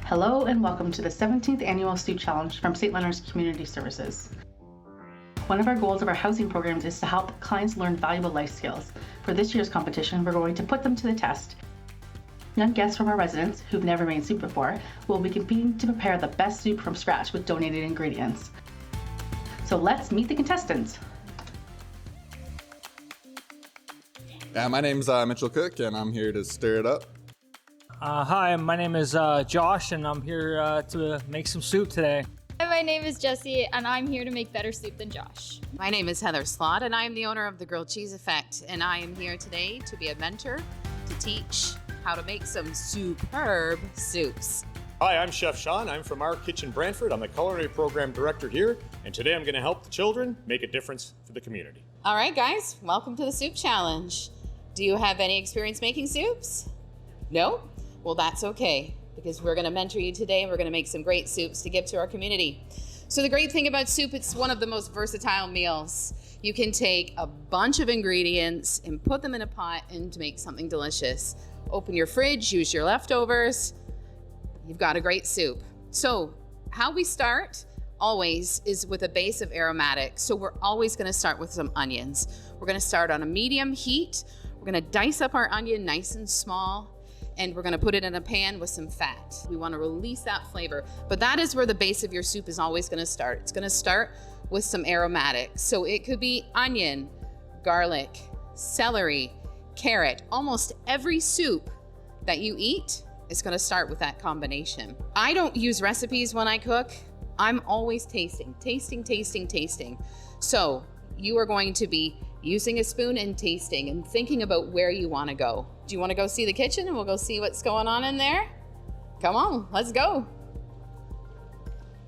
Hello and welcome to the 17th Annual Soup Challenge from St. Leonard's Community Services. One of our goals of our housing programs is to help clients learn valuable life skills. For this year's competition, we're going to put them to the test. Young guests from our residents, who've never made soup before, will be competing to prepare the best soup from scratch with donated ingredients. So let's meet the contestants. Yeah, my name's Mitchell Cook, and I'm here to stir it up. Hi, my name is Josh, and I'm here to make some soup today. Hi, my name is Jessie, and I'm here to make better soup than Josh. My name is Heather Slott, and I am the owner of the Grilled Cheese Effect, and I am here today to be a mentor to teach how to make some superb soups. Hi, I'm Chef Sean. I'm from our Kitchen Brantford. I'm the culinary program director here, and today I'm going to help the children make a difference for the community. All right, guys, welcome to the Soup Challenge. Do you have any experience making soups? No? Well, that's okay, because we're going to mentor you today, and we're going to make some great soups to give to our community. So the great thing about soup, it's one of the most versatile meals. You can take a bunch of ingredients and put them in a pot and to make something delicious. Open your fridge, use your leftovers. You've got a great soup. So how we start always is with a base of aromatics. So we're always going to start with some onions. We're going to start on a medium heat. We're going to dice up our onion nice and small, and we're going to put it in a pan with some fat. We want to release that flavor, but that is where the base of your soup is always going to start. It's going to start with some aromatics. So it could be onion, garlic, celery, carrot. Almost every soup that you eat is going to start with that combination. I don't use recipes when I cook. I'm always tasting. So you are going to be using a spoon and tasting and thinking about where you want to go. Do you want to go see the kitchen and we'll go see what's going on in there? Come on, let's go.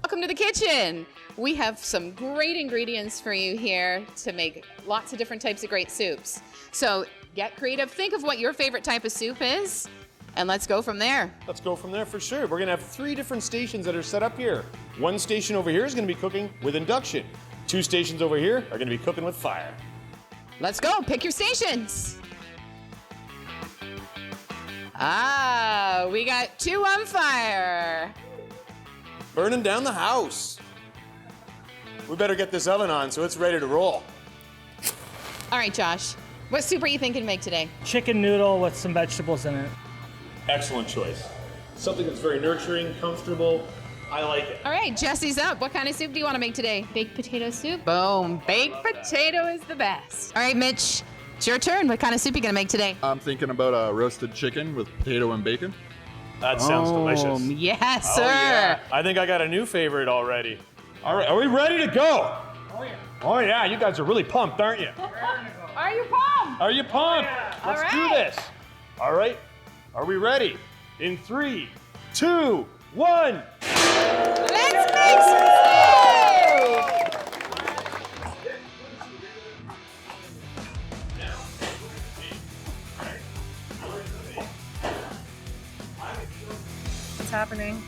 Welcome to the kitchen. We have some great ingredients for you here to make lots of different types of great soups. So get creative, think of what your favorite type of soup is, and let's go from there. Let's go from there for sure. We're going to have 3 different stations that are set up here. One station over here is going to be cooking with induction. 2 stations over here are going to be cooking with fire. Let's go, pick your stations. We got 2 on fire. Burning down the house. We better get this oven on so it's ready to roll. All right, Josh, what soup are you thinking to make today? Chicken noodle with some vegetables in it. Excellent choice. Something that's very nurturing, comfortable. I like it. All right, Jesse's up. What kind of soup do you want to make today? Baked potato soup. Boom, baked potato is the best. All right, Mitch, it's your turn. What kind of soup are you gonna make today? I'm thinking about a roasted chicken with potato and bacon. That sounds delicious. Yes, sir. Oh, yeah. I think I got a new favorite already. All right, are we ready to go? Oh yeah. Oh yeah, you guys are really pumped, aren't you? Are you pumped? Are you pumped? All Let's do right. this. All right, are we ready? In 3, 2, 1. Let's make some soup. What's happening?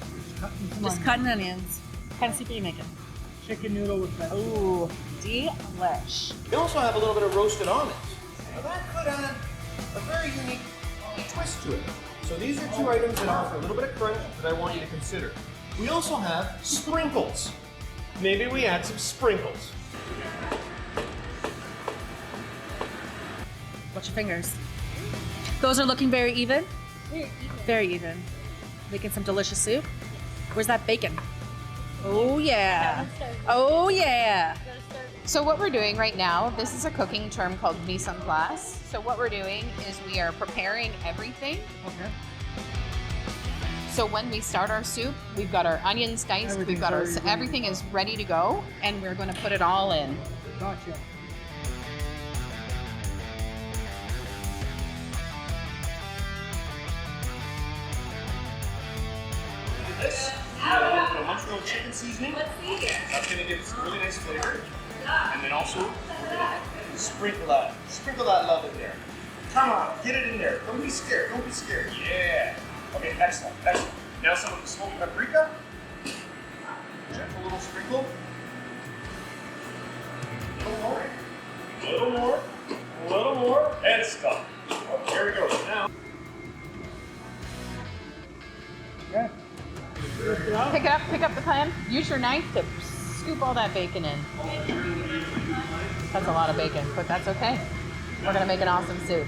Just cutting onions. What kind of soup are you making? Chicken noodle with vegetables. Ooh, delish. We also have a little bit of roasted almonds. Now that could add a very unique twist to it. So these are 2 items that offer a little bit of crunch that I want you to consider. We also have sprinkles. Maybe we add some sprinkles. Watch your fingers. Those are looking very even? Very even. Making some delicious soup. Where's that bacon? Oh yeah. Oh yeah. So what we're doing right now, this is a cooking term called mise en place. So what we're doing is we are preparing everything. Okay. So when we start our soup, we've got our onions diced, we've got our, everything is ready to go, and we're going to put it all in. Gotcha. This, a mushroom chicken seasoning. That's going to give us a really nice flavor. And then also, we're going to sprinkle that love in there. Come on, get it in there. Don't be scared. Yeah. Okay, excellent. Now some of the smoked paprika. Gentle little sprinkle. A little more, and stop. Oh, here we go. Now. Yeah. Pick up the pan. Use your knife to scoop all that bacon in. That's a lot of bacon, but that's okay. We're gonna make an awesome soup.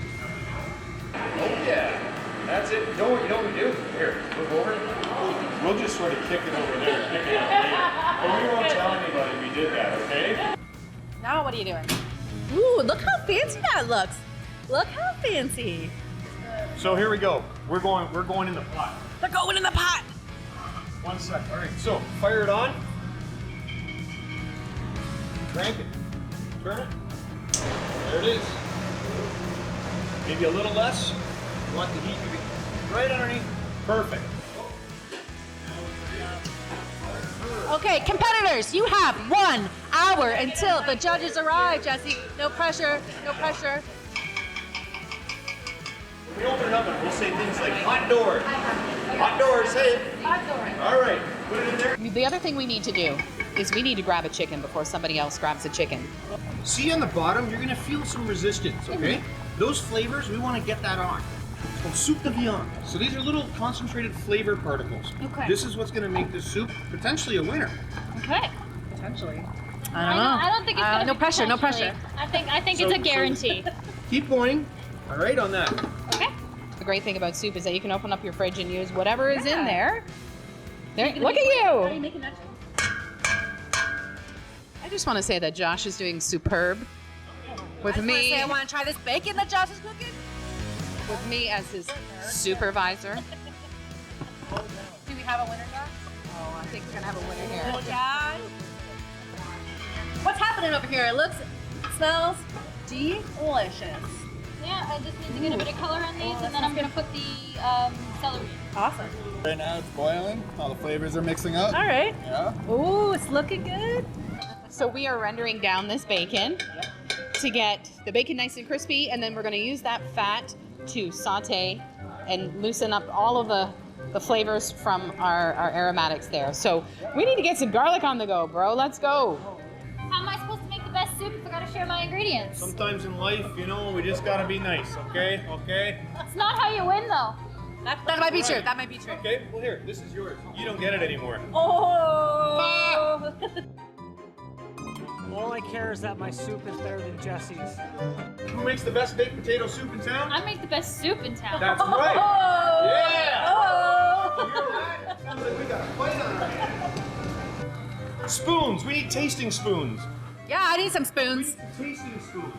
Oh yeah, that's it. You know what we do? Here, move over. We'll just sort of kick it over there and pick it up later. But we won't tell anybody we did that, okay? Now what are you doing? Ooh, look how fancy that looks. Look how fancy. So here we go. We're going in the pot. They're going in the pot. 1 sec. All right. So fire it on. Crank it. Turn it. There it is. Maybe a little less. You want the heat to be right underneath. Perfect. Okay, competitors, you have 1 hour until the judges arrive, Jesse. No pressure, no pressure. When we open it up, we'll say things like hot door. Hot door, say it. Hot door. All right, put it in there. The other thing we need to do is we need to grab a chicken before somebody else grabs a chicken. See on the bottom, you're gonna feel some resistance, okay? Those flavors, we wanna get that on. It's called soup de viande. So these are little concentrated flavor particles. Okay. This is what's gonna make this soup potentially a winner. Okay. Potentially. I don't think it's gonna no be pressure, no potentially. pressure. I think it's a guarantee. Keep going. All right, on that. Okay. The great thing about soup is that you can open up your fridge and use whatever is in there. Look at How are you you! making that? I just want to say that Josh is doing superb with me. I want to try this bacon that Josh is cooking. With me as his supervisor. Do we have a winner, Josh? Oh, I think we're gonna have a winner here. Yeah. What's happening over here? It smells delicious. Yeah, I just need to get a bit of color on these, and then I'm gonna put the celery in. Awesome. Right now it's boiling. All the flavors are mixing up. All right. Yeah. Ooh, it's looking good. So we are rendering down this bacon to get the bacon nice and crispy, and then we're gonna use that fat to saute and loosen up all of the flavors from our aromatics there. So we need to get some garlic on the go, bro. Let's go. How am I supposed to make the best soup if I gotta share my ingredients? Sometimes in life, you know, we just gotta be nice, okay? Okay? That's not how you win, though. That might be true. That might be true. Okay, well here, this is yours. You don't get it anymore. Oh! All I care is that my soup is better than Jesse's. Who makes the best baked potato soup in town? I make the best soup in town. That's right. Oh! Yeah. Oh! You hear that? Sounds like we got a fight on our hands. Spoons. We need tasting spoons. Yeah, I need some spoons. Tasting spoons.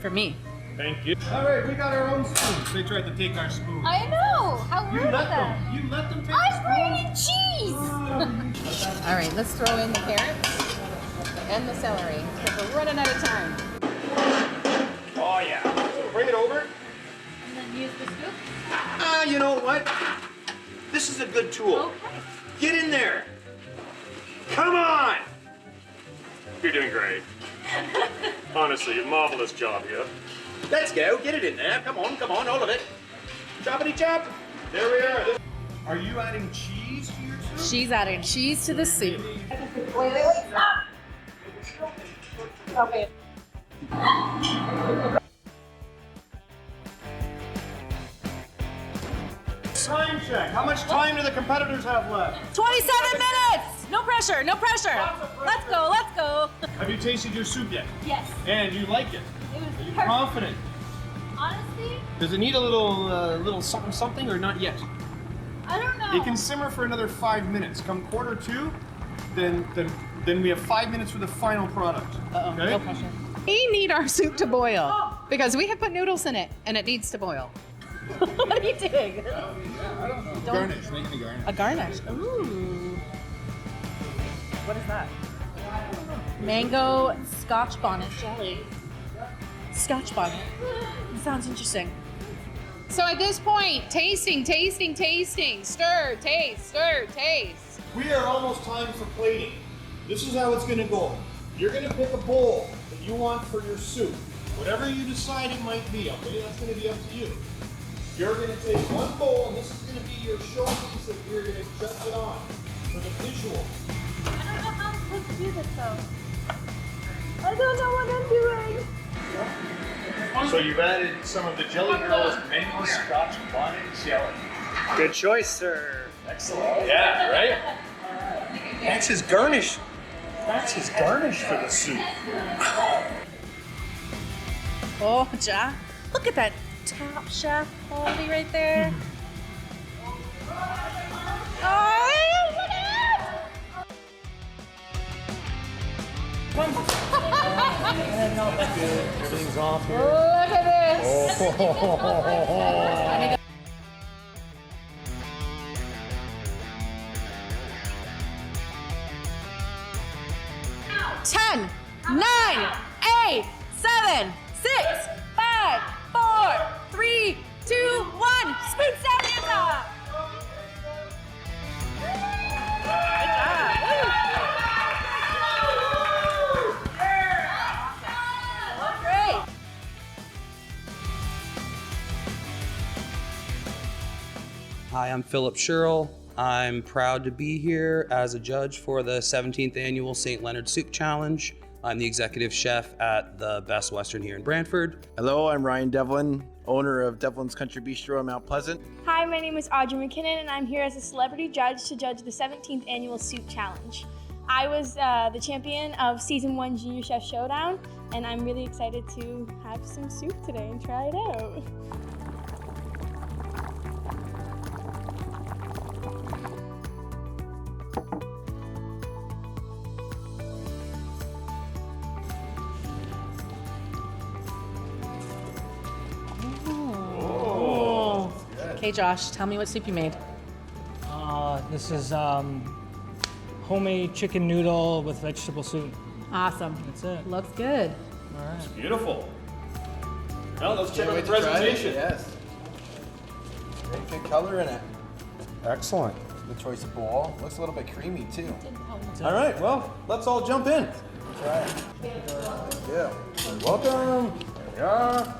For me. Thank you. All right, we got our own spoons. They tried to take our spoons. I know. How You rude is let that? them. You let them take I'm the bringing cheese. All right, let's throw in the carrots and the celery because we're running out of time. Oh yeah. So bring it over. And then use the scoop. You know what? This is a good tool. Okay. Get in there. Come on. You're doing great. Honestly, a marvelous job, yeah. Let's go. Get it in there. Come on, all of it. Choppity chop. There we are. Are you adding cheese to your soup? She's adding cheese to the soup. Okay. Time check. How much time do the competitors have left? 27 minutes! No pressure, no pressure. Let's go, let's go. Have you tasted your soup yet? Yes. And you like it? It was Are you perfect. confident? Honestly, Does it need a little something or not yet? I don't know. It can simmer for another 5 minutes. Come quarter two, then we have 5 minutes for the final product. Uh-oh, Okay? no pressure. We need our soup to boil because we have put noodles in it and it needs to boil. What are you doing? I don't know. Garnish. Making a garnish. A garnish. Ooh. What is that? Mango Scotch bonnet jelly. Scotch bonnet. It sounds interesting. So at this point, tasting. Stir, taste. We are almost time for plating. This is how it's gonna go. You're gonna pick a bowl that you want for your soup. Whatever you decide it might be, okay? That's gonna be up to you. You're gonna take one bowl, and this is gonna be your showpiece that you're gonna judge it on for the visual. I don't know how I'm supposed to do this though. I don't know what I'm doing. So you've added some of the Jelly Girl's mango scotch bonnet jelly. Good choice, sir. Excellent. Yeah, right? That's his garnish. That's his garnish for the soup. Oh, Ja, look at that top chef quality right there. Oh, look at Everything's off here. Look at this. Oh. 10, 9, 8, 7, 6, 5, 4, 3, 2, 1. Spoon Samantha. Good job. Woo. Great. Hi, I'm Philip Sherrill. I'm proud to be here as a judge for the 17th annual St. Leonard Soup Challenge. I'm the executive chef at the Best Western here in Brantford. Hello, I'm Ryan Devlin, owner of Devlin's Country Bistro in Mount Pleasant. Hi, my name is Audrey McKinnon, and I'm here as a celebrity judge to judge the 17th annual Soup Challenge. I was the champion of Season 1 Junior Chef Showdown, and I'm really excited to have some soup today and try it out. Okay, Josh, tell me what soup you made. This is homemade chicken noodle with vegetable soup. Awesome. That's it. Looks good. All right. Beautiful. Now let's check out the Can't wait to try it. presentation. Yes. Very good color in it. Excellent. Good choice of bowl. Looks a little bit creamy too. All right, well, let's all jump in. Try it. Yeah. Welcome. There we are.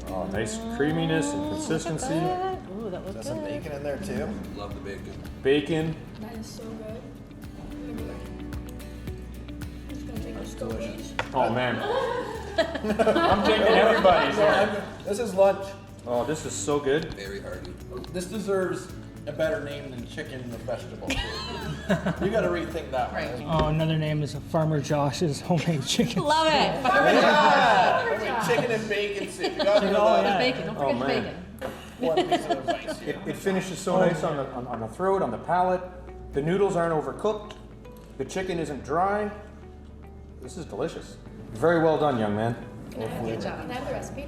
Oh, nice creaminess and consistency. Ooh, that looks Got some good. bacon in there too. Love the bacon. Bacon. That is so good. It's gonna take us Delicious. Oh man. I'm taking everybody's here. This is lunch. Oh, this is so good. Very hearty. This deserves a better name than chicken with vegetable. You got to rethink that one. Oh, another name is Farmer Josh's homemade chicken. Love it. Yeah. Chicken and bacon soup. You got to Oh, yeah. Bacon. Don't forget the man. bacon. One piece of advice here. It finishes so nice on the throat, on the palate. The noodles aren't overcooked. The chicken isn't dry. This is delicious. Very well done, young man. Can I have the recipe?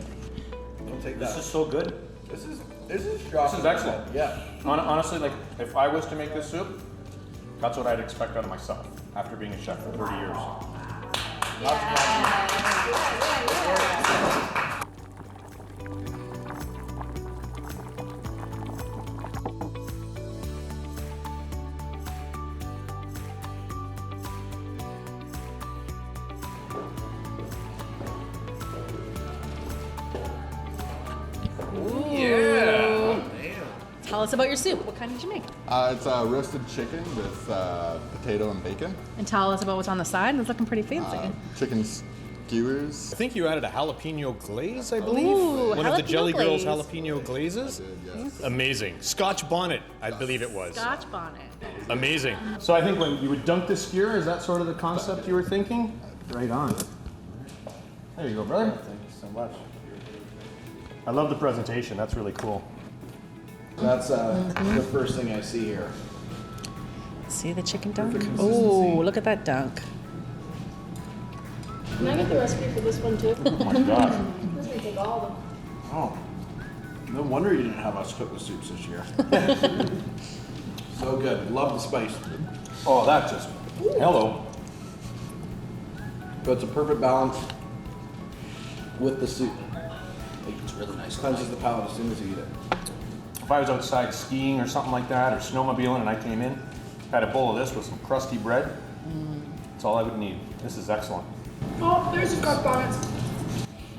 Don't take This that. is so good. This is This is excellent. Yeah. Honestly, like if I was to make this soup, that's what I'd expect out of myself after being a chef for 30 years. Tell us about your soup. What kind did you make? It's roasted chicken with potato and bacon. And tell us about what's on the side. It's looking pretty fancy. Chicken skewers. I think you added a jalapeno glaze, I believe. Ooh, One of the jalapeno Jelly Girls glaze. jalapeno glazes. Yes. Amazing. Scotch bonnet, I believe it was. Scotch bonnet. Amazing. So I think when you would dunk the skewer, is that sort of the concept you were thinking? Right on. There you go, brother. Thank you so much. I love the presentation. That's really cool. That's the first thing I see here. See the chicken dunk? Perfect Oh, consistency. look at that dunk. Can I get the recipe for this one too? Oh my gosh. This is gonna take all of them. Oh, no wonder you didn't have us cook the soups this year. So good. Love the spice. Oh, that just, hello. But it's a perfect balance with the soup. It's really nice. Cleanses the palate as soon as you eat it. If I was outside skiing or something like that, or snowmobiling, and I came in, had a bowl of this with some crusty bread, that's all I would need. This is excellent. Oh, there's a Scotch bonnet.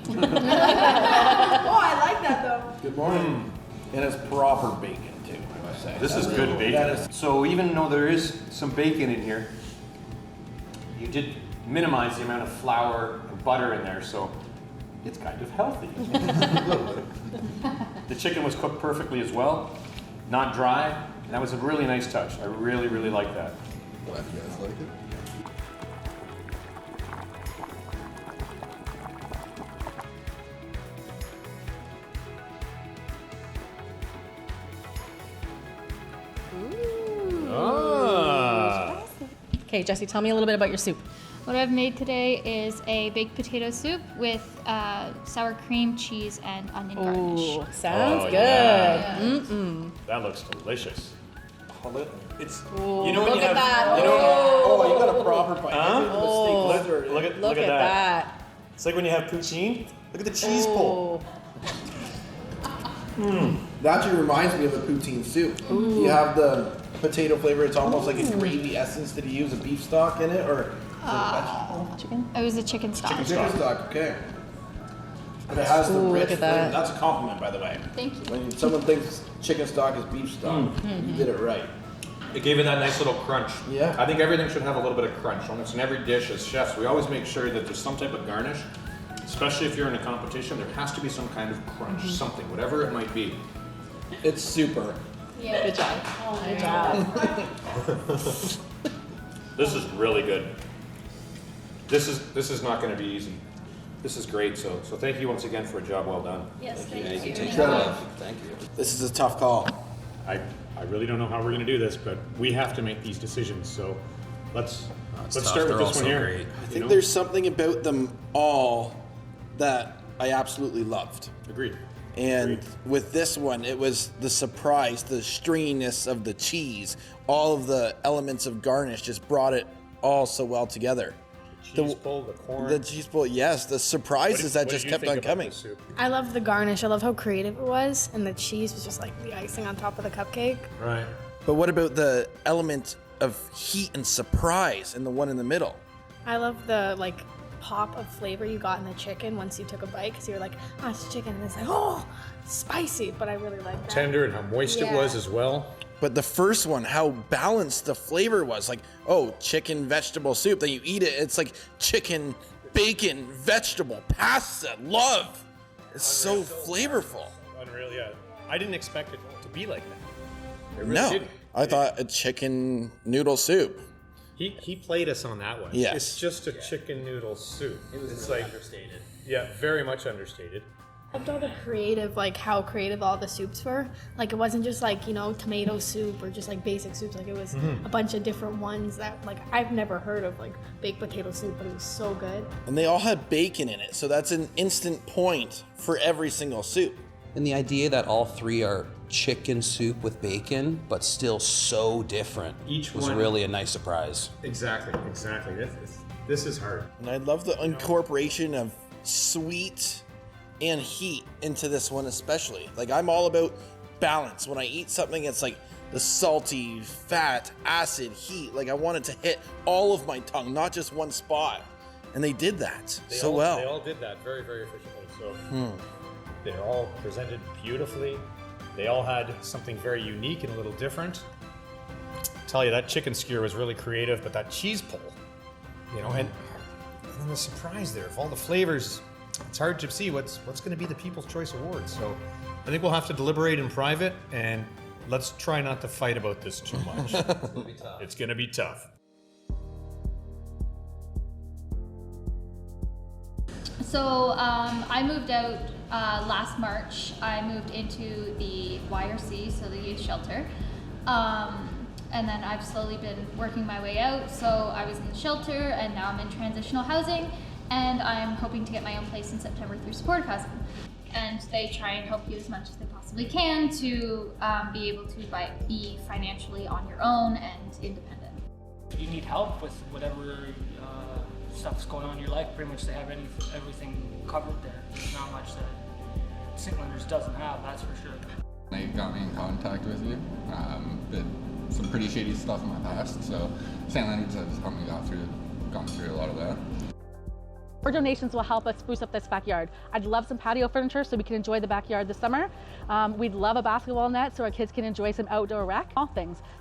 Oh, I like that though. Good morning. And it's proper bacon too, I must say. This is good That bacon. is- So even though there is some bacon in here, you did minimize the amount of flour and butter in there, so it's kind of healthy. The chicken was cooked perfectly as well, not dry. That was a really nice touch. I really, really like that. Glad you guys like it. Okay, Jesse, tell me a little bit about your soup. What I've made today is a baked potato soup with sour cream, cheese, and onion garnish. Ooh, sounds good. Yeah. Mm-mm. That looks delicious. It's Ooh, you know when look you at have that. you know Oh, you got a proper bite. Oh, look at that. It's like when you have poutine. Look at the cheese pull. That actually reminds me of a poutine soup. You have the potato flavor. It's almost like a gravy essence. Did you use a beef stock in it, or Chicken? It was a chicken stock. chicken stock? Okay. But it has the Ooh, rich look at flavor. that. That's a compliment, by the way. Thank you. When someone thinks chicken stock is beef stock, you did it right. It gave it that nice little crunch. Yeah. I think everything should have a little bit of crunch. Almost in every dish, as chefs, we always make sure that there's some type of garnish. Especially if you're in a competition, there has to be some kind of crunch, something, whatever it might be. It's super. Yeah. Good job. Good job. This is really good. This is not going to be easy. This is great. So thank you once again for a job well done. Yes, Thank you. Thank you. This is a tough call. I really don't know how we're going to do this, but we have to make these decisions. So let's start with this one here. I think there's something about them all that I absolutely loved. Agreed. And with this one, it was the surprise, the stringiness of the cheese, all of the elements of garnish just brought it all so well together. Cheese pull, the corn. The cheese pull, yes, the surprises that just kept on coming. I love the garnish. I love how creative it was, and the cheese was just like the icing on top of the cupcake. Right. But what about the element of heat and surprise in the one in the middle? I love the like pop of flavor you got in the chicken once you took a bite, because you were like, oh, it's chicken, and it's like, oh, spicy. But I really like that. Tender and how moist it was as well. But the first one, how balanced the flavor was. Like, oh, chicken vegetable soup. Then you eat it, it's like chicken, bacon, vegetable, pasta, love. It's Unreal. so flavorful. Unreal, yeah. I didn't expect it to be like that. I really No, didn't. I thought a chicken noodle soup. He played us on that one. Yes. It's just a chicken noodle soup. It's really like understated. Yeah, very much understated. I loved all the creative, like how creative all the soups were. Like it wasn't just like, you know, tomato soup or just like basic soups. Like it was a bunch of different ones that like I've never heard of, like baked potato soup, but it was so good. And they all had bacon in it, so that's an instant point for every single soup. And the idea that all three are chicken soup with bacon, but still so different, Each was one- really a nice surprise. Exactly. This is hard. And I love the incorporation of sweet and heat into this one especially. Like I'm all about balance. When I eat something, it's like the salty, fat, acid, heat. Like I want it to hit all of my tongue, not just one spot. And they did that so well. They all did that very, very efficiently. So they're all presented beautifully. They all had something very unique and a little different. Tell you, that chicken skewer was really creative, but that cheese pull, you know, and then the surprise there of all the flavors. It's hard to see what's going to be the People's Choice Awards. So I think we'll have to deliberate in private, and let's try not to fight about this too much. It's going to be tough. So I moved out last March. I moved into the YRC, so the youth shelter. And then I've slowly been working my way out. So I was in the shelter, and now I'm in transitional housing. And I'm hoping to get my own place in September through supportive housing. And they try and help you as much as they possibly can to be able to be financially on your own and independent. If you need help with whatever stuff's going on in your life, pretty much they have everything covered there. There's not much that St. Leonard's doesn't have, that's for sure. They got me in contact with you. Did some pretty shady stuff in my past, so St. Leonard's has helped me gone through a lot of that. Your donations will help us spruce up this backyard. I'd love some patio furniture so we can enjoy the backyard this summer. We'd love a basketball net so our kids can enjoy some outdoor rec.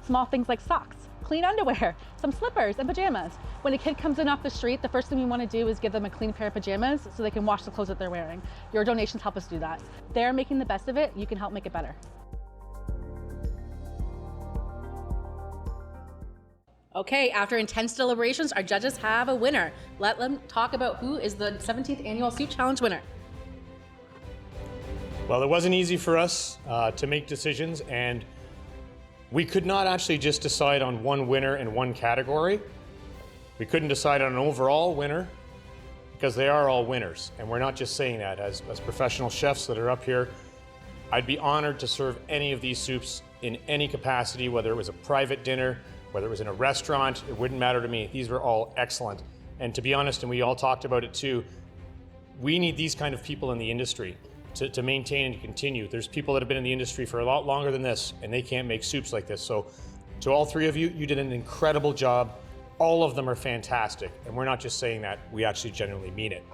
Small things like socks, clean underwear, some slippers and pajamas. When a kid comes in off the street, the first thing we want to do is give them a clean pair of pajamas so they can wash the clothes that they're wearing. Your donations help us do that. They're making the best of it. You can help make it better. Okay, after intense deliberations, our judges have a winner. Let them talk about who is the 17th Annual Soup Challenge winner. Well, it wasn't easy for us to make decisions, and we could not actually just decide on one winner in one category. We couldn't decide on an overall winner because they are all winners, and we're not just saying that. As professional chefs that are up here, I'd be honored to serve any of these soups in any capacity, whether it was a private dinner, whether it was in a restaurant, it wouldn't matter to me. These were all excellent. And to be honest, and we all talked about it too, we need these kind of people in the industry to maintain and continue. There's people that have been in the industry for a lot longer than this, and they can't make soups like this. So to all three of you, you did an incredible job. All of them are fantastic. And we're not just saying that, we actually genuinely mean it.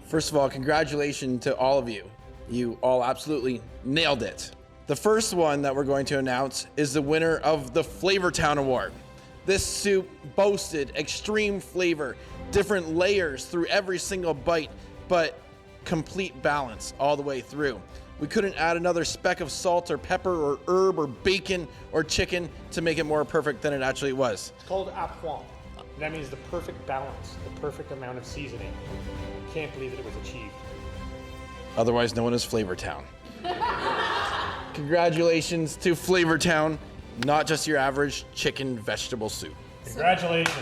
First of all, congratulations to all of you. You all absolutely nailed it. The first one that we're going to announce is the winner of the Flavor Town Award. This soup boasted extreme flavor, different layers through every single bite, but complete balance all the way through. We couldn't add another speck of salt or pepper or herb or bacon or chicken to make it more perfect than it actually was. It's called appoint. That means the perfect balance, the perfect amount of seasoning. Can't believe that it was achieved. Otherwise known as Flavor Town. Congratulations to Flavor Town, not just your average chicken vegetable soup. Congratulations.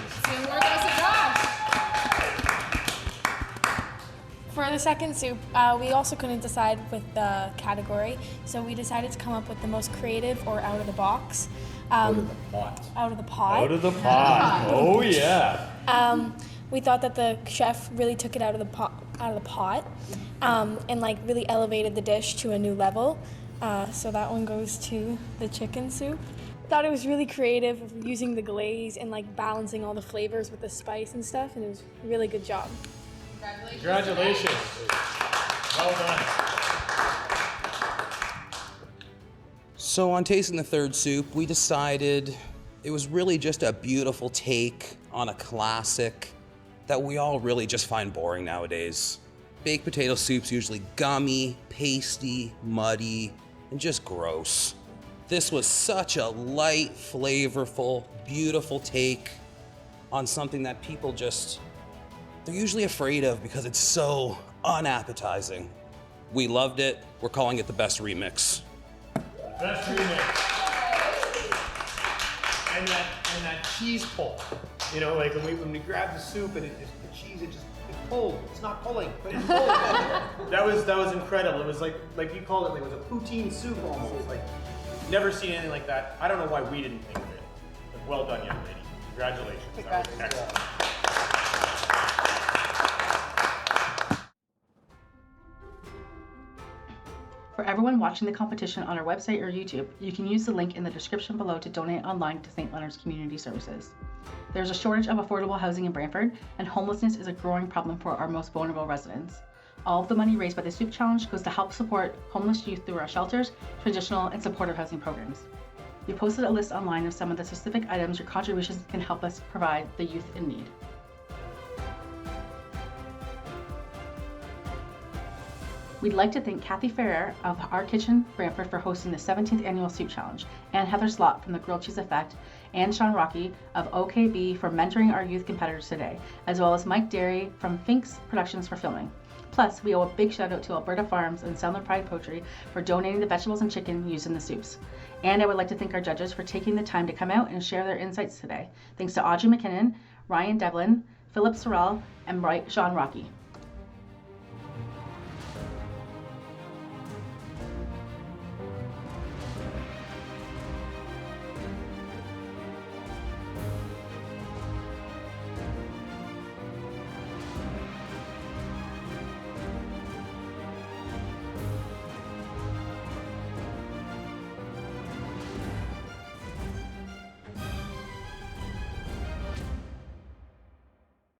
For the second soup, we also couldn't decide with the category, so we decided to come up with the most creative or out of the box. Out of the pot. Out of the pot. Out of the pot. Oh yeah. We thought that the chef really took it out of the pot, and like really elevated the dish to a new level. So that one goes to the chicken soup. Thought it was really creative using the glaze and like balancing all the flavors with the spice and stuff, and it was a really good job. Congratulations. Well done. So on tasting the third soup, we decided it was really just a beautiful take on a classic that we all really just find boring nowadays. Baked potato soup's usually gummy, pasty, muddy, and just gross. This was such a light, flavorful, beautiful take on something that people they're usually afraid of because it's so unappetizing. We loved it. We're calling it the best remix. Best remix. And that cheese pull. You know, like when we grab the soup and the cheese, it's pulled. It's not pulling, but it's pulled. that was incredible. It was like you called it, like it was a poutine soup almost. Like never seen anything like that. I don't know why we didn't think of it. But well done, young lady. Congratulations. That was excellent. For everyone watching the competition on our website or YouTube, you can use the link in the description below to donate online to St. Leonard's Community Services. There's a shortage of affordable housing in Brantford, and homelessness is a growing problem for our most vulnerable residents. All of the money raised by the Soup Challenge goes to help support homeless youth through our shelters, transitional, and supportive housing programs. We posted a list online of some of the specific items your contributions can help us provide the youth in need. We'd like to thank Kathy Ferrer of our Kitchen Brantford for hosting the 17th Annual Soup Challenge, and Heather Slott from the Grilled Cheese Effect, and Sean Rocky of OKB for mentoring our youth competitors today, as well as Mike Derry from Pynx Productions for filming. Plus, we owe a big shout out to Elberta Farms and Southern Pride Poultry for donating the vegetables and chicken used in the soups. And I would like to thank our judges for taking the time to come out and share their insights today. Thanks to Audrey McKinnon, Ryan Devlin, Philip Sorrell, and Sean Rocky.